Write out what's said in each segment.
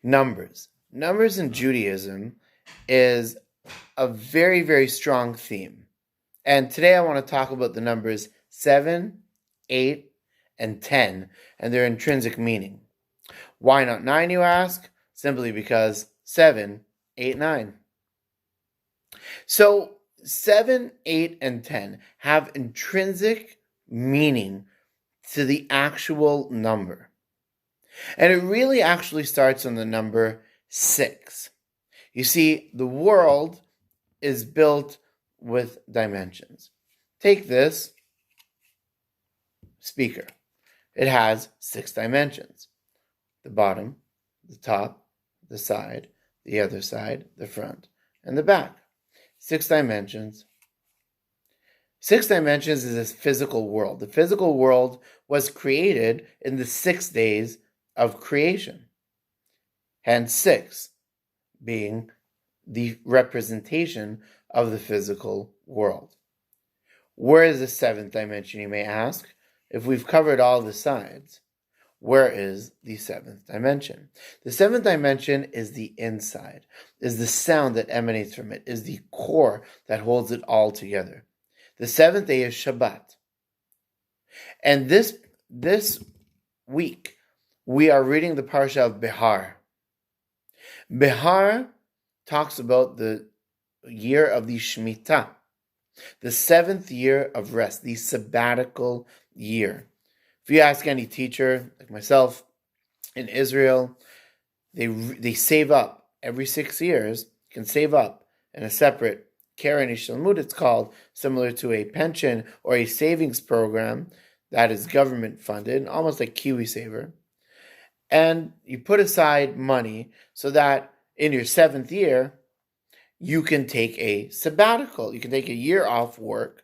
Numbers. Numbers in Judaism is a very, very strong theme. And today I want to talk about the numbers 7, 8, and 10 and their intrinsic meaning. Why not 9, you ask? Simply because 7, 8, 9. So 7, 8, and 10 have intrinsic meaning to the actual number. And it really actually starts on the number 6. You see, the world is built with dimensions. Take this speaker. It has 6 dimensions. The bottom, the top, the side, the other side, the front, and the back. 6 dimensions. 6 dimensions is this physical world. The physical world was created in the 6 days of creation. Hence 6 being the representation of the physical world. Where is the 7th dimension, you may ask? If we've covered all the sides, where is the 7th dimension? The 7th dimension is the inside, is the sound that emanates from it, is the core that holds it all together. The 7th day is Shabbat. And this week, we are reading the parsha of Behar. Behar talks about the year of the Shemitah, the 7th year of rest, the sabbatical year. If you ask any teacher, like myself, in Israel, they save up every 6 years, can save up in a separate Keren Ishtalmut, it's called, similar to a pension or a savings program that is government funded, almost like KiwiSaver. And you put aside money so that in your 7th year, you can take a sabbatical. You can take a year off work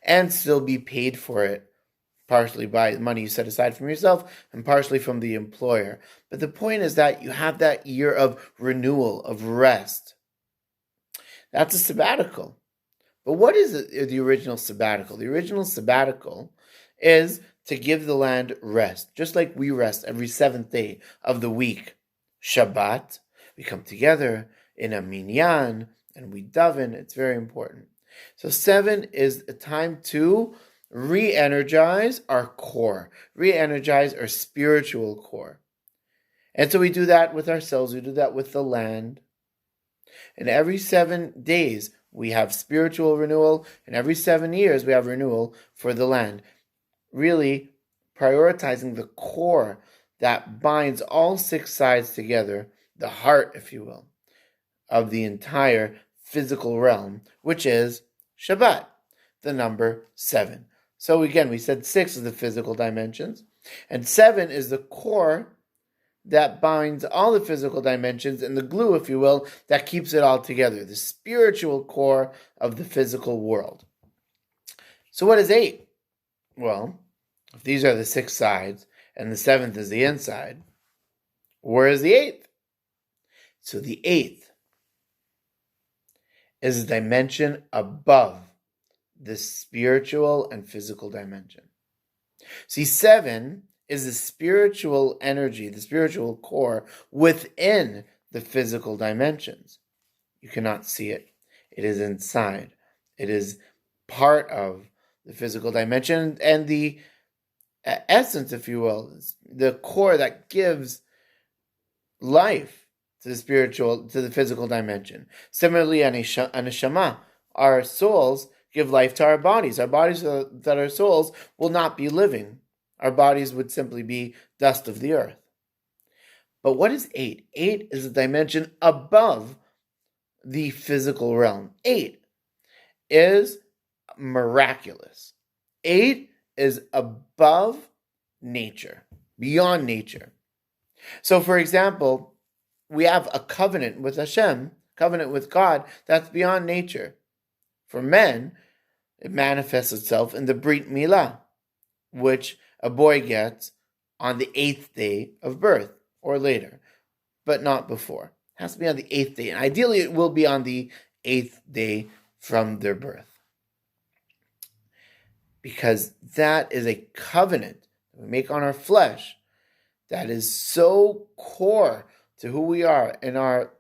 and still be paid for it, partially by the money you set aside from yourself and partially from the employer. But the point is that you have that year of renewal, of rest. That's a sabbatical. But what is the original sabbatical? The original sabbatical is to give the land rest, just like we rest every 7th day of the week. Shabbat, we come together in a minyan and we daven. It's very important. So 7 is a time to re-energize our core, re-energize our spiritual core. And so we do that with ourselves, we do that with the land. And every 7 days we have spiritual renewal, and every 7 years we have renewal for the land. Really prioritizing the core that binds all 6 sides together, the heart, if you will, of the entire physical realm, which is Shabbat, the number 7. So again, we said 6 is the physical dimensions, and 7 is the core that binds all the physical dimensions and the glue, if you will, that keeps it all together, the spiritual core of the physical world. So what is 8? Well, if these are the 6 sides and the 7th is the inside, where is the 8th? So the 8th is a dimension above the spiritual and physical dimension. See, 7 is the spiritual energy, the spiritual core within the physical dimensions. You cannot see it. It is inside. It is part of the physical dimension and the essence, if you will, the core that gives life to the spiritual, to the physical dimension. Similarly, an neshama, our souls give life to our bodies. Our bodies that our souls will not be living. Our bodies would simply be dust of the earth. But what is 8? 8 is a dimension above the physical realm. 8 is miraculous. 8 is above nature, beyond nature. So, for example, we have a covenant with Hashem, covenant with God, that's beyond nature. For men, it manifests itself in the Brit Milah, which a boy gets on the 8th day of birth or later, but not before. It has to be on the 8th day, and ideally it will be on the 8th day from their birth. Because that is a covenant that we make on our flesh that is so core to who we are in our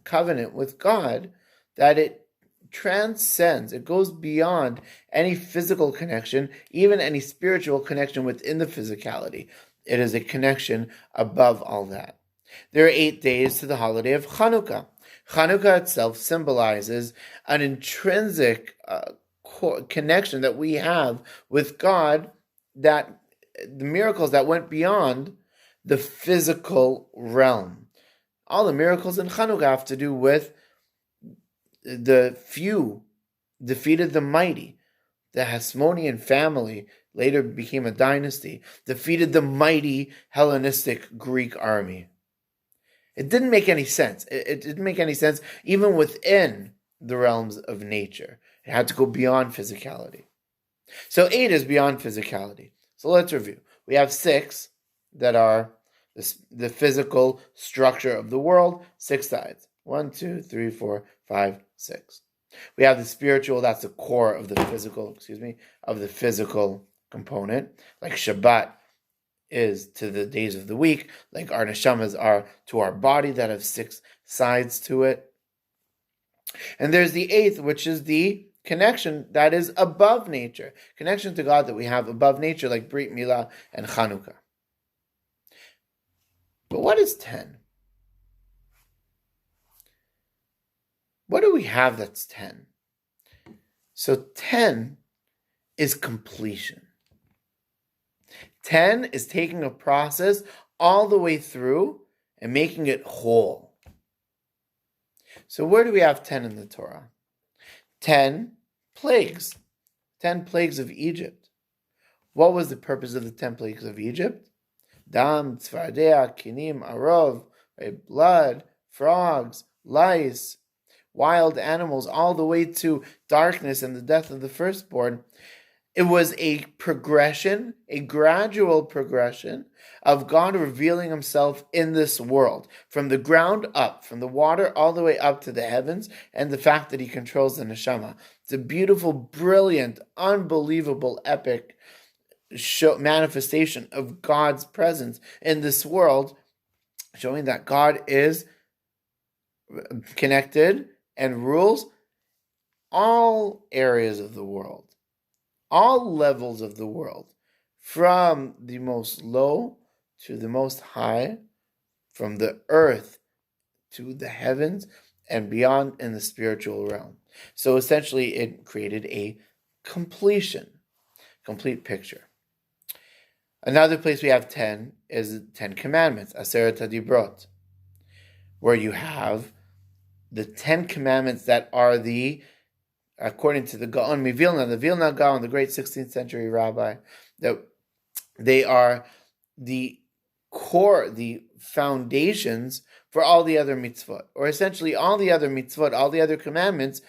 covenant with God, that it transcends, it goes beyond any physical connection, even any spiritual connection within the physicality. It is a connection above all that. There are 8 days to the holiday of Chanukah. Chanukah itself symbolizes an intrinsic connection that we have with God, that the miracles that went beyond the physical realm. All the miracles in Chanukah have to do with the few defeated the mighty. The Hasmonean family later became a dynasty, defeated the mighty Hellenistic Greek army. It didn't make any sense. It didn't make any sense even within the realms of nature. It had to go beyond physicality. So 8 is beyond physicality. So let's review. We have 6 that are the physical structure of the world, 6 sides. 1, 2, 3, 4, 5, 6. We have the spiritual, that's the core of the physical component, like Shabbat is to the days of the week, like our neshamas are to our body, that have 6 sides to it. And there's the 8th, which is the connection that is above nature, connection to God that we have above nature, like Brit Milah and Chanukah. But what is 10? What do we have that's 10? So 10 is completion. 10 is taking a process all the way through and making it whole. So where do we have 10 in the Torah? 10 plagues. 10 plagues of Egypt. What was the purpose of the 10 plagues of Egypt? Dam, tzfardea, kinim, arov, blood, frogs, lice, wild animals, all the way to darkness and the death of the firstborn. It was a progression, a gradual progression of God revealing himself in this world, from the ground up, from the water all the way up to the heavens, and the fact that he controls the neshama. It's a beautiful, brilliant, unbelievable, epic manifestation of God's presence in this world, showing that God is connected and rules all areas of the world, all levels of the world, from the most low to the most high, from the earth to the heavens and beyond in the spiritual realm. So essentially it created a complete picture. Another place we have 10 is the 10 Commandments, Aseret HaDibrot, where you have the 10 Commandments that are according to the Gaon Mivilna, the Vilna Gaon, the great 16th century rabbi, that they are the core, the foundations for all the other mitzvot, or essentially all the other mitzvot, all the other commandments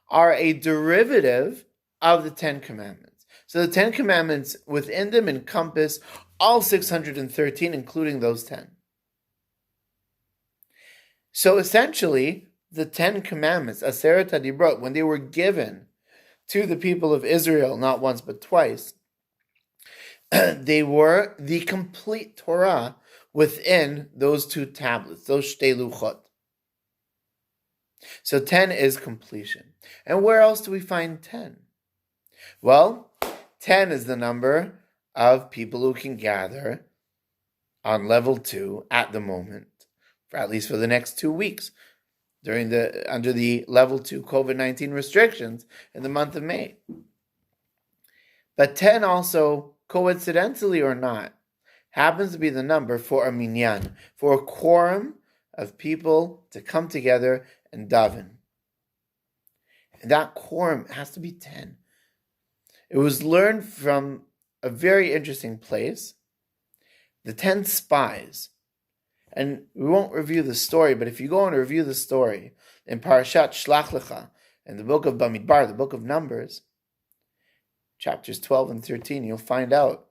are a derivative of the 10 Commandments. So the 10 Commandments within them encompass all 613, including those 10. So essentially, the 10 Commandments, Aseret HaDibrot, when they were given to the people of Israel, not once but twice, they were the complete Torah within those 2 tablets, those Shtei Luchot. So 10 is completion. And where else do we find 10? Well, 10 is the number of people who can gather on level 2 at the moment, at least for the next 2 weeks, under the level 2 COVID-19 restrictions in the month of May. But 10 also, coincidentally or not, happens to be the number for a minyan, for a quorum of people to come together and daven. And that quorum has to be 10. It was learned from a very interesting place, the 10 spies. And we won't review the story, but if you go and review the story in Parashat Shlach Lecha, in the book of Bamidbar, the book of Numbers, chapters 12 and 13, you'll find out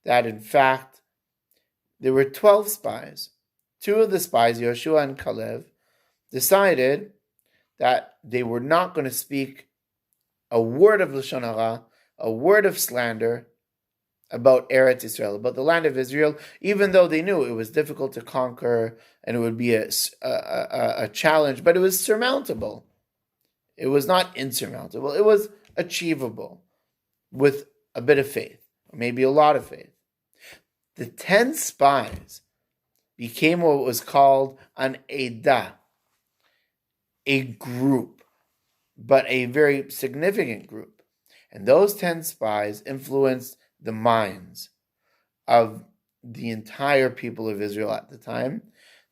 that in fact there were 12 spies. 2 of the spies, Yoshua and Kalev, decided that they were not going to speak a word of Lashon Hara, a word of slander about Eretz Israel, about the land of Israel, even though they knew it was difficult to conquer and it would be a challenge, but it was surmountable. It was not insurmountable. It was achievable with a bit of faith, or maybe a lot of faith. The 10 spies became what was called an Edah, a group, but a very significant group. And those 10 spies influenced the minds of the entire people of Israel at the time,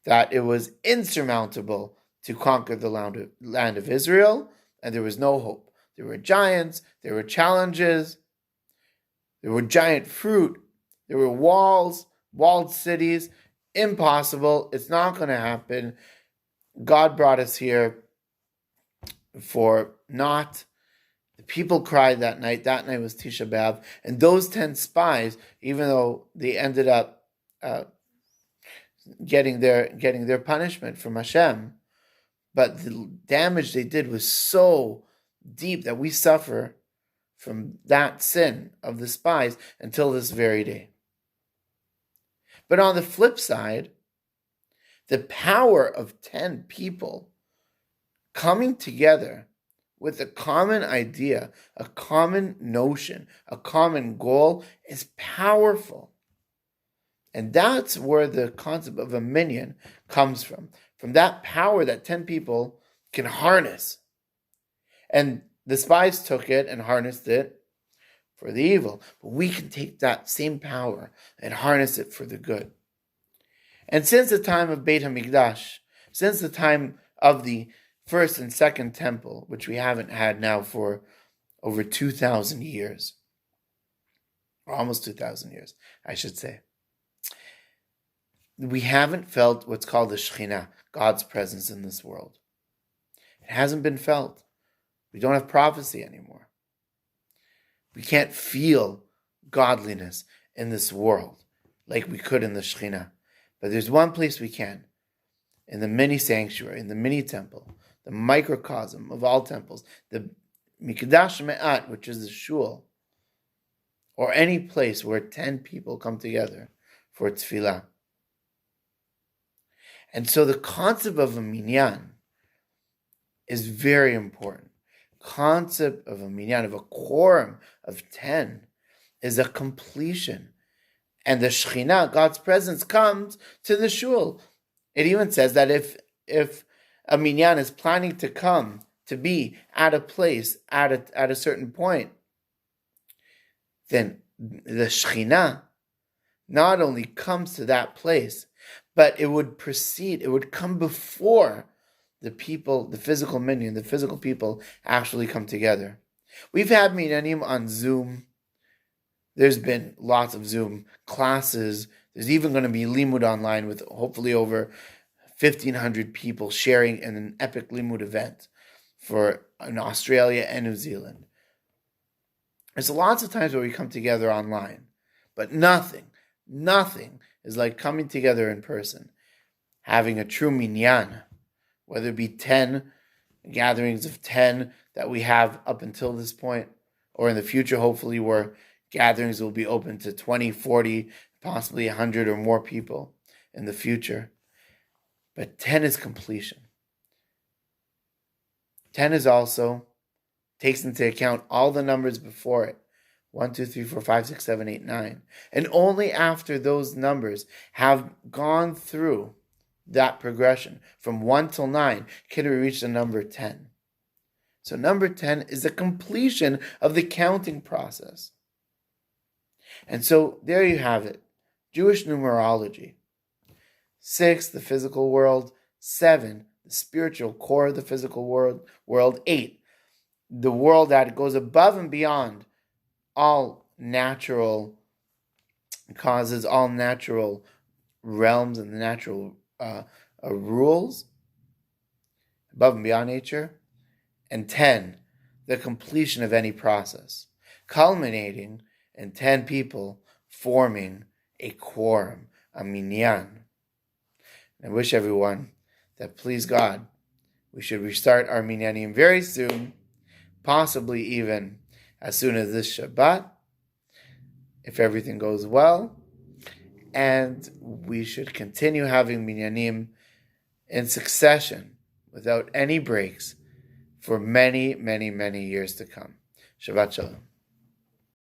that it was insurmountable to conquer the land of Israel, and there was no hope. There were giants, there were challenges, there were giant fruit, there were walls, walled cities. Impossible. It's not going to happen. God brought us here for naught. The people cried that night. That night was Tisha B'Av. And those 10 spies, even though they ended up getting their punishment from Hashem, but the damage they did was so deep that we suffer from that sin of the spies until this very day. But on the flip side, the power of 10 people coming together with a common idea, a common notion, a common goal is powerful. And that's where the concept of a minyan comes from that power that 10 people can harness. And the spies took it and harnessed it for the evil. But we can take that same power and harness it for the good. And since the time of Beit HaMikdash, since the time of the first and second temple, which we haven't had now for over 2,000 years, or almost 2,000 years, I should say, we haven't felt what's called the Shekhinah, God's presence in this world. It hasn't been felt. We don't have prophecy anymore. We can't feel godliness in this world like we could in the Shekhinah. But there's one place we can, in the mini sanctuary, in the mini temple, the microcosm of all temples, the Mikdash Me'at, which is the shul, or any place where 10 people come together for tefillah. And so the concept of a minyan is very important. Concept of a minyan, of a quorum of 10, is a completion. And the Shekhinah, God's presence, comes to the shul. It even says that if a minyan is planning to come, to be at a place, at a certain point, then the Shekhinah not only comes to that place, but it would precede, it would come before the people, the physical minyan, the physical people actually come together. We've had minyanim on Zoom. There's been lots of Zoom classes. There's even going to be limud online with hopefully over 1,500 people sharing in an epic limud event in Australia and New Zealand. There's lots of times where we come together online, but nothing is like coming together in person, having a true minyan, whether it be 10 gatherings of 10 that we have up until this point, or in the future, hopefully, where gatherings will be open to 20, 40, possibly 100 or more people in the future. But 10 is completion. 10 is also, takes into account all the numbers before it. 1, 2, 3, 4, 5, 6, 7, 8, 9. And only after those numbers have gone through that progression from 1 till 9 can we reach the number 10. So number 10 is the completion of the counting process. And so there you have it. Jewish numerology. 6, the physical world. 7, the spiritual core of the physical world. 8, the world that goes above and beyond all natural causes, all natural realms and the natural rules, above and beyond nature. And 10, the completion of any process, culminating in 10 people forming a quorum, a minyan. I wish everyone that, please God, we should restart our minyanim very soon, possibly even as soon as this Shabbat. if everything goes well, and we should continue having minyanim in succession without any breaks for many, many, many years to come. Shabbat Shalom.